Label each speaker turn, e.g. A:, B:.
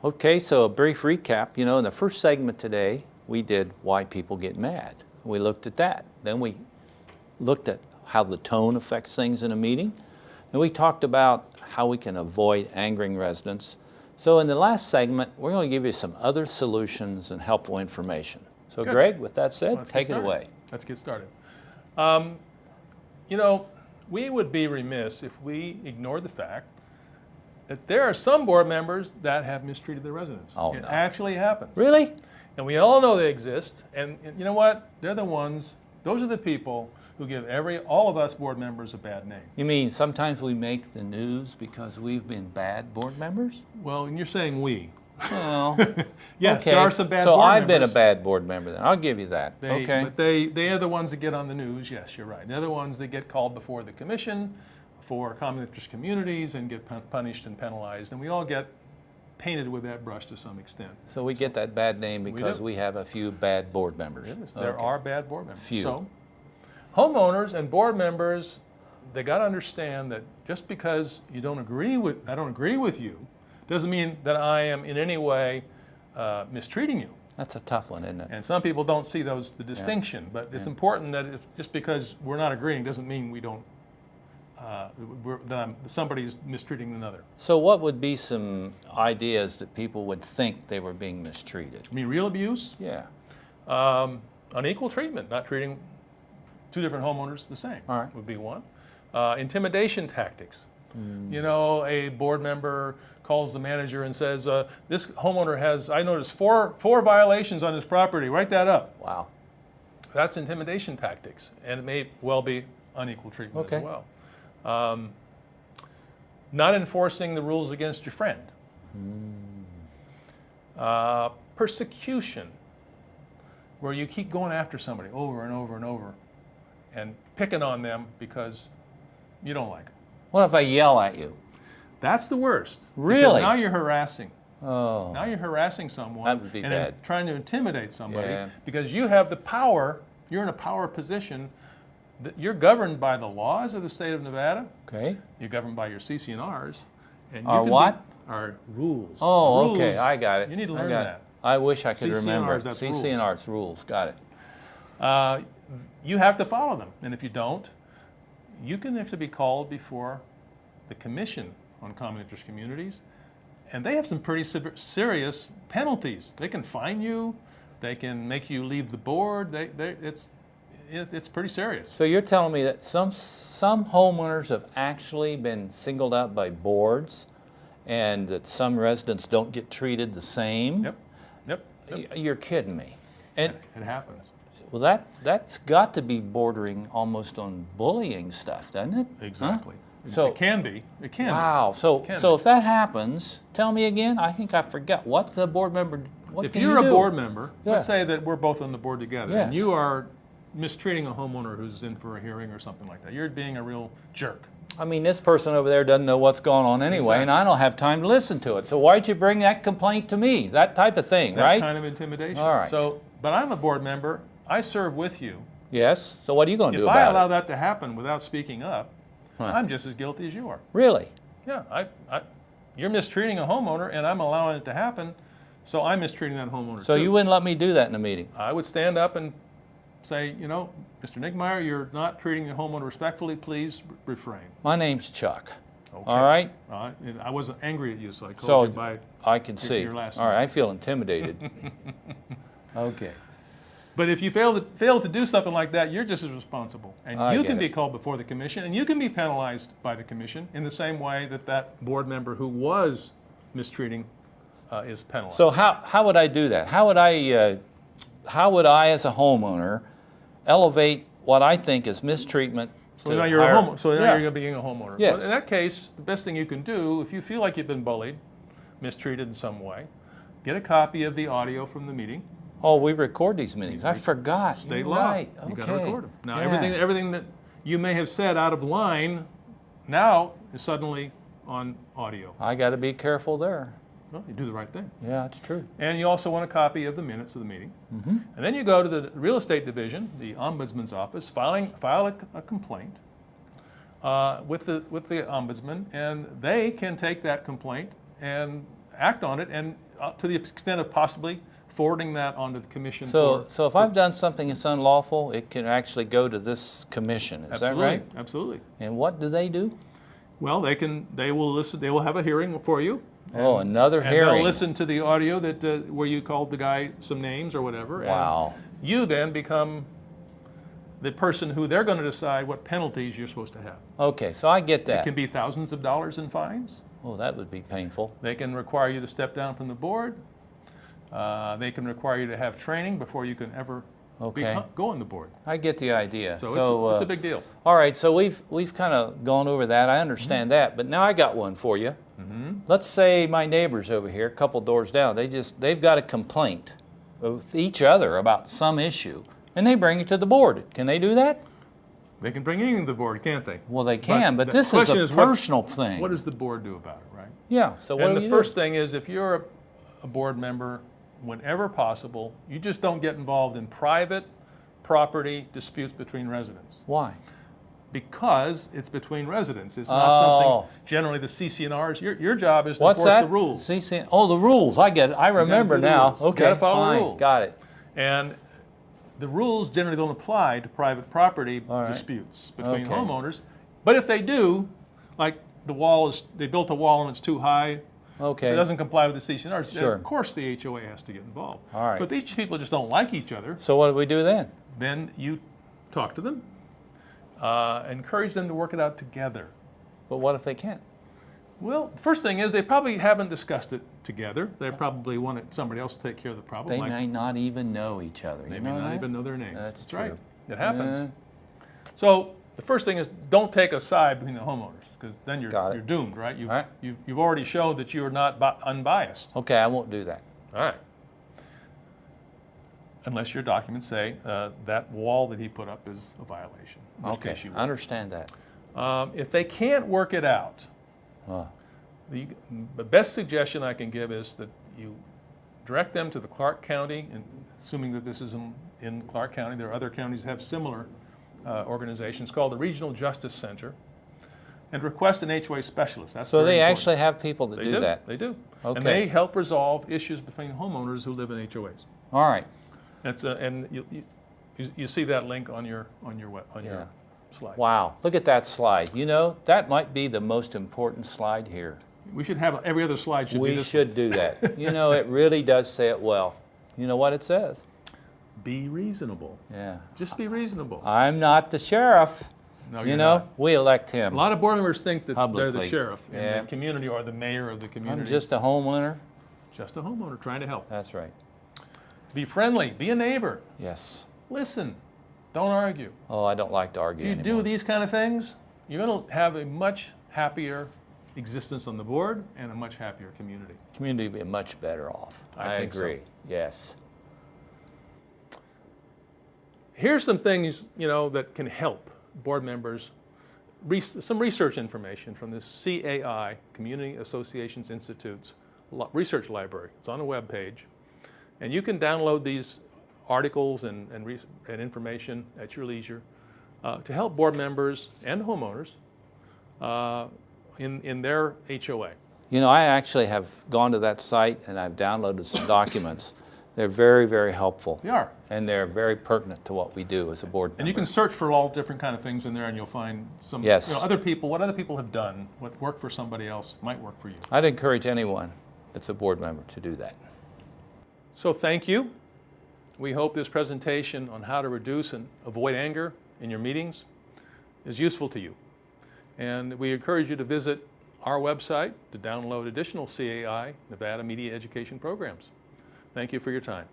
A: Okay, so a brief recap. In the first segment today, we did why people get mad. We looked at that. Then we looked at how the tone affects things in a meeting. And we talked about how we can avoid angering residents. So in the last segment, we're going to give you some other solutions and helpful information. So
B: Good.
A: Greg, with that said,
B: Let's
A: take
B: get
A: it away.
B: Let's get started. We would be remiss if we ignored the fact that there are some board members that have mistreated their residents.
A: Oh,
B: it
A: no.
B: actually happens.
A: Really?
B: And we all know they exist. And you know what? They're the ones, those are the people who give all of us board members a bad name.
A: You mean sometimes we make the news because we've been bad board members?
B: Well, and you're saying we.
A: Well,
B: Yes,
A: okay.
B: there are some bad
A: so
B: board
A: I've
B: members.
A: been a bad board member then. I'll give you that. Okay.
B: But they are the ones that get on the news. Yes, you're right. They're the ones that get called before the commission for common interest communities and get punished and penalized. And we all get painted with that brush to some extent.
A: So we get that bad name because
B: do.
A: we have a few bad board members.
B: Yes, there are bad board members.
A: Few.
B: So homeowners and board members, they got to understand that just because I don't agree with you, doesn't mean that I am in any way mistreating you.
A: That's a tough one, isn't it?
B: And some people don't see the distinction, but it's important that just because we're not agreeing doesn't mean we don't, somebody's mistreating another.
A: So what would be some ideas that people would think they were being mistreated?
B: I mean, real abuse,
A: Yeah.
B: unequal treatment, not treating two different homeowners the same
A: All right.
B: would be one. Intimidation tactics. A board member calls the manager and says, this homeowner has, I noticed, four violations on his property. Write that up.
A: Wow.
B: That's intimidation tactics, and it may well be unequal treatment as well. Not enforcing the rules against your friend. Persecution, where you keep going after somebody over and over and over and picking on them because you don't like them.
A: What if I yell at you?
B: That's the worst.
A: Really?
B: Because now you're harassing.
A: Oh.
B: Now you're harassing someone
A: That would be
B: and
A: bad.
B: trying to intimidate somebody
A: Yeah.
B: because you have the power, you're in a power position, that you're governed by the laws of the state of Nevada,
A: Okay.
B: you're governed by your CC&Rs. And you
A: Our
B: can
A: what?
B: Our rules.
A: Oh,
B: Rules,
A: okay. I got it.
B: You need to
A: I
B: learn
A: got
B: that.
A: it. I wish I could
B: CC&Rs,
A: remember.
B: that's
A: CC&Rs rules. Got it.
B: You have to follow them. And if you don't, you can actually be called before the Commission on Common Interest Communities, and they have some pretty serious penalties. They can fine you, they can make you leave the board. It's pretty serious.
A: So you're telling me that some homeowners have actually been singled out by boards, and that some residents don't get treated the same?
B: Yep.
A: You're kidding me. And
B: It happens.
A: well, that's got to be bordering almost on bullying stuff, doesn't it?
B: Exactly.
A: Huh? So
B: it can be. It can
A: wow.
B: be.
A: So
B: Can
A: so
B: be.
A: if that happens, tell me again. I think I forgot what the board member. What
B: If
A: can
B: you're
A: you
B: a
A: do?
B: board member,
A: Yeah.
B: let's say that we're both on the board together, and
A: Yes.
B: you are mistreating a homeowner who's in for a hearing or something like that. You're being a real jerk.
A: I mean, this person over there doesn't know what's going on anyway, and I don't have time to listen to it. So why'd you bring that complaint to me? That type of thing,
B: That
A: right?
B: kind of intimidation.
A: All right.
B: So, but I'm a board member. I serve with you.
A: Yes. So what are you going to do
B: If I
A: about
B: allow
A: it?
B: that to happen without speaking up,
A: Huh.
B: I'm just as guilty as you are.
A: Really?
B: Yeah, you're mistreating a homeowner, and I'm allowing it to happen, so I'm mistreating that homeowner
A: So
B: too.
A: you wouldn't let me do that in a meeting?
B: I would stand up and say, Mr. Nigmeyer, you're not treating your homeowner respectfully. Please refrain.
A: My name's Chuck.
B: Okay.
A: All right.
B: And I wasn't angry at you, so I called
A: So
B: you by.
A: I can see.
B: your last
A: All right.
B: name.
A: I feel intimidated. Okay.
B: But if you fail to do something like that, you're just as responsible, and
A: I
B: you
A: get
B: can be
A: it.
B: called before the commission, and you can be penalized by the commission in the same way that board member who was mistreating is penalized.
A: So how would I do that? How would I as a homeowner elevate what I think is mistreatment?
B: So
A: to
B: now you're
A: higher-
B: a homeowner. So now
A: Yeah.
B: you're going to be a homeowner.
A: Yes.
B: Well, in that case, the best thing you can do, if you feel like you've been bullied, mistreated in some way, get a copy of the audio from the meeting.
A: Oh, we record these meetings. I forgot.
B: State
A: You're
B: law.
A: Right.
B: You
A: Okay.
B: got to record them. Now
A: Yeah.
B: everything that you may have said out of line now is suddenly on audio.
A: I got to be careful there.
B: Well, you do the right thing.
A: Yeah, it's true.
B: And you also want a copy of the minutes of the meeting.
A: Mm-hmm.
B: And then you go to the real estate division, the ombudsman's office, file a complaint with the ombudsman, and they can take that complaint and act on it, and to the extent of possibly forwarding that onto the commission.
A: So if I've done something that's unlawful, it can actually go to this commission, is that right?
B: Absolutely.
A: And what do they do?
B: Well, they will listen, they will have a hearing for you.
A: Oh, another
B: And
A: hearing.
B: they'll listen to the audio that where you called the guy some names or whatever.
A: Wow.
B: And you then become the person who they're going to decide what penalties you're supposed to have.
A: Okay, so I get
B: It
A: that.
B: can be thousands of dollars in fines.
A: Oh, that would be painful.
B: They can require you to step down from the board. They can require you to have training before you can ever
A: Okay.
B: go on the board.
A: I get the idea.
B: So, it's a big deal.
A: All right, so we've kind of gone over that. I understand that, but now I got one for you. Let's say my neighbors over here, a couple doors down, they've got a complaint with each other about some issue, and they bring it to the board. Can they do that?
B: They can bring anything to the board, can't they?
A: Well, they can, but
B: the
A: this is
B: question
A: a personal thing.
B: What does the board do about it, right?
A: Yeah. So what
B: And
A: do
B: the
A: you
B: first
A: do?
B: thing is, if you're a board member, whenever possible, you just don't get involved in private property disputes between residents.
A: Why?
B: Because it's between residents. It's not something, generally the CCNRs, your job is to
A: What's
B: enforce
A: that?
B: the rules.
A: Oh, the rules. I get it. I remember
B: do the
A: now.
B: rules. You
A: Okay,
B: gotta follow the
A: fine.
B: rules.
A: Got it.
B: And the rules generally don't apply to private property
A: All right.
B: disputes between
A: Okay.
B: homeowners. But if they do, like they built a wall and it's too high,
A: Okay.
B: it doesn't comply with the CCNRs, then
A: Sure.
B: of course the HOA has to get involved.
A: All right.
B: But these people just don't like each other.
A: So what do we do then?
B: Then you talk to them, encourage them to work it out together.
A: But what if they can't?
B: Well, the first thing is they probably haven't discussed it together. They probably wanted somebody else to take care of the problem.
A: They
B: like
A: may not even know each other.
B: they
A: you
B: may
A: know
B: not
A: that?
B: even know their names.
A: That's
B: right.
A: true.
B: It happens. So the first thing is don't take a side between the homeowners, because then
A: Got it.
B: you're doomed, right?
A: All right.
B: You've already shown that you are not unbiased.
A: Okay, I won't do that.
B: All right. Unless your documents say that wall that he put up is a violation. In which
A: Okay,
B: case you
A: I understand that.
B: if they can't work it out, the best suggestion I can give is that you direct them to the Clark County, and assuming that this is in Clark County, there are other counties that have similar organizations called the Regional Justice Center, and request an HOA specialist. That's
A: So
B: very
A: they
B: important.
A: actually have people that
B: They
A: do that?
B: They do.
A: Okay.
B: And they help resolve issues between homeowners who live in HOAs.
A: All right.
B: That's and you see that link on your
A: Yeah.
B: slide.
A: Wow, look at that slide. You know, that might be the most important slide here.
B: We should have every other slide should be
A: We
B: this.
A: should do that. You know, it really does say it well. You know what it says?
B: Be reasonable.
A: Yeah.
B: Just be reasonable.
A: I'm not the sheriff.
B: No,
A: You
B: you're
A: know,
B: not.
A: we elect him.
B: A lot of board members think that they're
A: Publicly.
B: the sheriff in
A: Yeah.
B: the community or the mayor of the community.
A: I'm just a homeowner.
B: Just a homeowner trying to help.
A: That's right.
B: Be friendly. Be a neighbor.
A: Yes.
B: Listen. Don't argue.
A: Oh, I don't like to argue
B: If you
A: anymore.
B: do these kind of things, you're going to have a much happier existence on the board and a much happier community.
A: Community would be much better off.
B: I think so.
A: agree. Yes.
B: Here's some things, that can help board members. Some research information from this CAI, Community Associations Institute's research library. It's on a web page. And you can download these articles and information at your leisure to help board members and homeowners in their HOA.
A: You know, I actually have gone to that site and I've downloaded some documents. They're very, very helpful.
B: They are.
A: And they're very pertinent to what we do as a board member.
B: And you can search for all different kind of things in there, and you'll find some
A: Yes.
B: what other people have done, what worked for somebody else might work for you.
A: I'd encourage anyone that's a board member to do that.
B: So thank you. We hope this presentation on how to reduce and avoid anger in your meetings is useful to you. And we encourage you to visit our website to download additional CAI Nevada Media Education programs. Thank you for your time.